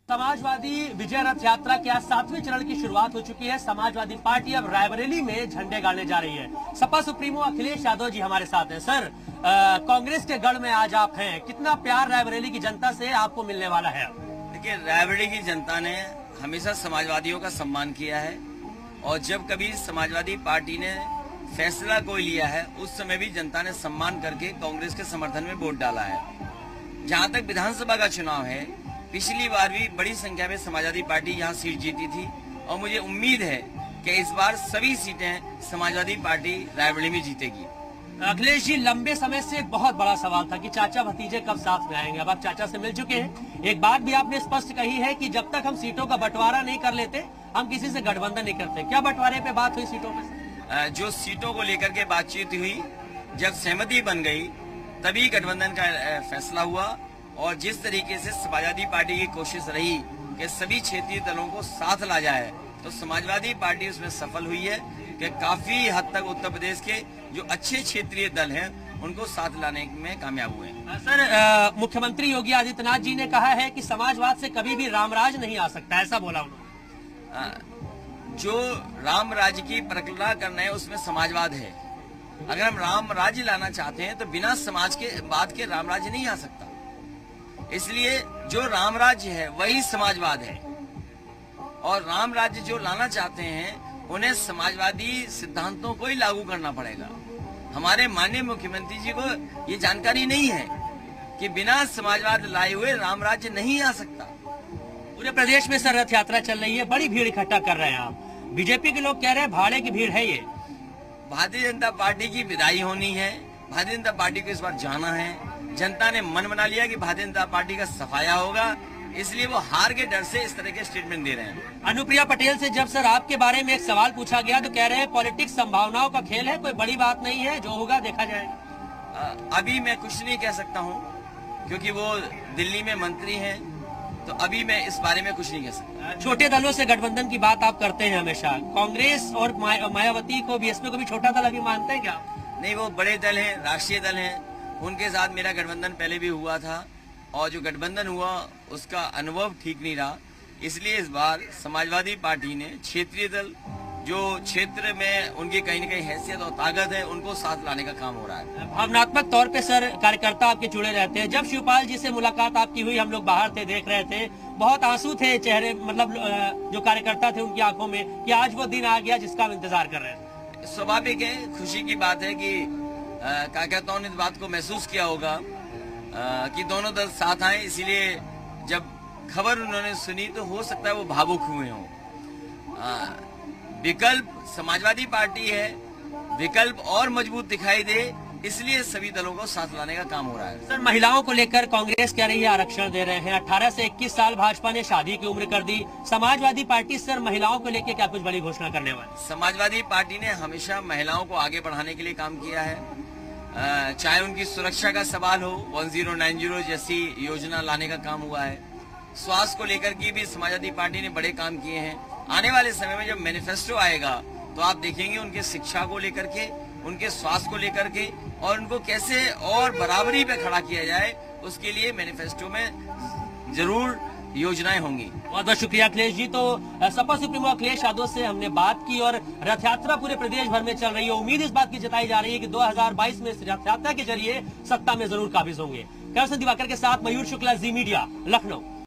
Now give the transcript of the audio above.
समाजवादी विजय रथ यात्रा के आज 7वें चरण की शुरुआत हो चुकी है। समाजवादी पार्टी अब रायबरेली में झंडे गाड़ने जा रही है। सपा सुप्रीमो अखिलेश यादव जी हमारे साथ हैं। सर, कांग्रेस के गढ़ में आज आप हैं, कितना प्यार रायबरेली की जनता से आपको मिलने वाला है? देखिए, रायबरेली की जनता ने हमेशा समाजवादियों का सम्मान किया है और जब कभी समाजवादी पार्टी ने फैसला कोई लिया है उस समय भी जनता ने सम्मान करके कांग्रेस के समर्थन में वोट डाला है। जहां तक विधानसभा का चुनाव है, पिछली बार भी बड़ी संख्या में समाजवादी पार्टी यहां सीट जीती थी और मुझे उम्मीद है कि इस बार सभी सीटें समाजवादी पार्टी रायबरेली में जीतेगी। अखिलेश जी, लंबे समय से एक बहुत बड़ा सवाल था कि चाचा भतीजे कब साथ में आएंगे। अब आप चाचा से मिल चुके हैं। एक बात भी आपने स्पष्ट कही है कि जब तक हम सीटों का बंटवारा नहीं कर लेते हम किसी से गठबंधन नहीं करते। क्या बंटवारे पे बात हुई सीटों में? जो सीटों को लेकर के बातचीत हुई, जब सहमति बन गई तभी गठबंधन का फैसला हुआ और जिस तरीके से समाजवादी पार्टी की कोशिश रही कि सभी क्षेत्रीय दलों को साथ ला जाए तो समाजवादी पार्टी उसमें सफल हुई है कि काफी हद तक उत्तर प्रदेश के जो अच्छे क्षेत्रीय दल हैं उनको साथ लाने में कामयाब हुए। सर, मुख्यमंत्री योगी आदित्यनाथ जी ने कहा है कि समाजवाद से कभी भी रामराज नहीं आ सकता, ऐसा बोला उन्होंने। जो राम राज्य की परिकल्पना करना है उसमें समाजवाद है। अगर हम राम राज्य लाना चाहते हैं तो बिना समाज के बाद के राम राज्य नहीं आ सकता। इसलिए जो राम राज्य है वही समाजवाद है और राम राज्य जो लाना चाहते हैं उन्हें समाजवादी सिद्धांतों को ही लागू करना पड़ेगा। हमारे माननीय मुख्यमंत्री जी को ये जानकारी नहीं है कि बिना समाजवाद लाए हुए राम राज्य नहीं आ सकता। पूरे प्रदेश में सर रथ यात्रा चल रही है, बड़ी भीड़ इकट्ठा कर रहे हैं आप। बीजेपी के लोग कह रहे हैं भाड़े की भीड़ है। ये भारतीय जनता पार्टी की विदाई होनी है। भारतीय जनता पार्टी को इस बार जाना है। जनता ने मन बना लिया कि भारतीय जनता पार्टी का सफाया होगा, इसलिए वो हार के डर से इस तरह के स्टेटमेंट दे रहे हैं। अनुप्रिया पटेल से जब सर आपके बारे में एक सवाल पूछा गया तो कह रहे हैं पॉलिटिक्स संभावनाओं का खेल है, कोई बड़ी बात नहीं है, जो होगा देखा जाएगा। अभी मैं कुछ नहीं कह सकता हूँ क्योंकि वो दिल्ली में मंत्री हैं, तो अभी मैं इस बारे में कुछ नहीं कह सकता। छोटे दलों से गठबंधन की बात आप करते हैं हमेशा। कांग्रेस और मायावती को बीएसपी को भी छोटा दल अभी मानते हैं क्या? नहीं, वो बड़े दल हैं, राष्ट्रीय दल हैं। उनके साथ मेरा गठबंधन पहले भी हुआ था और जो गठबंधन हुआ उसका अनुभव ठीक नहीं रहा। इसलिए इस बार समाजवादी पार्टी ने क्षेत्रीय दल जो क्षेत्र में उनकी कहीं न कहीं हैसियत और ताकत है उनको साथ लाने का काम हो रहा है। भावनात्मक तौर पे सर कार्यकर्ता आपके जुड़े रहते हैं। जब शिवपाल जी से मुलाकात आपकी हुई, हम लोग बाहर थे, देख रहे थे, बहुत आंसू थे चेहरे, मतलब जो कार्यकर्ता थे उनकी आंखों में कि आज वो दिन आ गया जिसका हम इंतजार कर रहे थे। स्वाभाविक है, खुशी की बात है कि कार्यकर्ताओं ने इस बात को महसूस किया होगा कि दोनों दल साथ आए। इसीलिए जब खबर उन्होंने सुनी तो हो सकता है वो भावुक हुए हों। विकल्प समाजवादी पार्टी है, विकल्प और मजबूत दिखाई दे, इसलिए सभी दलों को साथ लाने का काम हो रहा है। सर, महिलाओं को लेकर कांग्रेस कह रही है आरक्षण दे रहे हैं। 18 से 21 साल भाजपा ने शादी की उम्र कर दी। समाजवादी पार्टी सर महिलाओं को लेकर क्या कुछ बड़ी घोषणा करने वाली? समाजवादी पार्टी ने हमेशा महिलाओं को आगे बढ़ाने के लिए काम किया है। चाहे उनकी सुरक्षा का सवाल हो, 1090 जैसी योजना लाने का काम हुआ है। स्वास्थ्य को लेकर की भी समाजवादी पार्टी ने बड़े काम किए हैं। आने वाले समय में जब मैनिफेस्टो आएगा तो आप देखेंगे उनके शिक्षा को लेकर के, उनके स्वास्थ्य को लेकर के और उनको कैसे और बराबरी पे खड़ा किया जाए, उसके लिए मैनिफेस्टो में जरूर योजनाएं होंगी। बहुत बहुत शुक्रिया अखिलेश जी। तो सपा सुप्रीमो अखिलेश यादव से हमने बात की और रथ यात्रा पूरे प्रदेश भर में चल रही है। उम्मीद इस बात की जताई जा रही है कि 2022 में इस रथ यात्रा के जरिए सत्ता में जरूर काबिज होंगे। कैमरा दिवाकर के साथ मयूर शुक्ला, जी मीडिया, लखनऊ।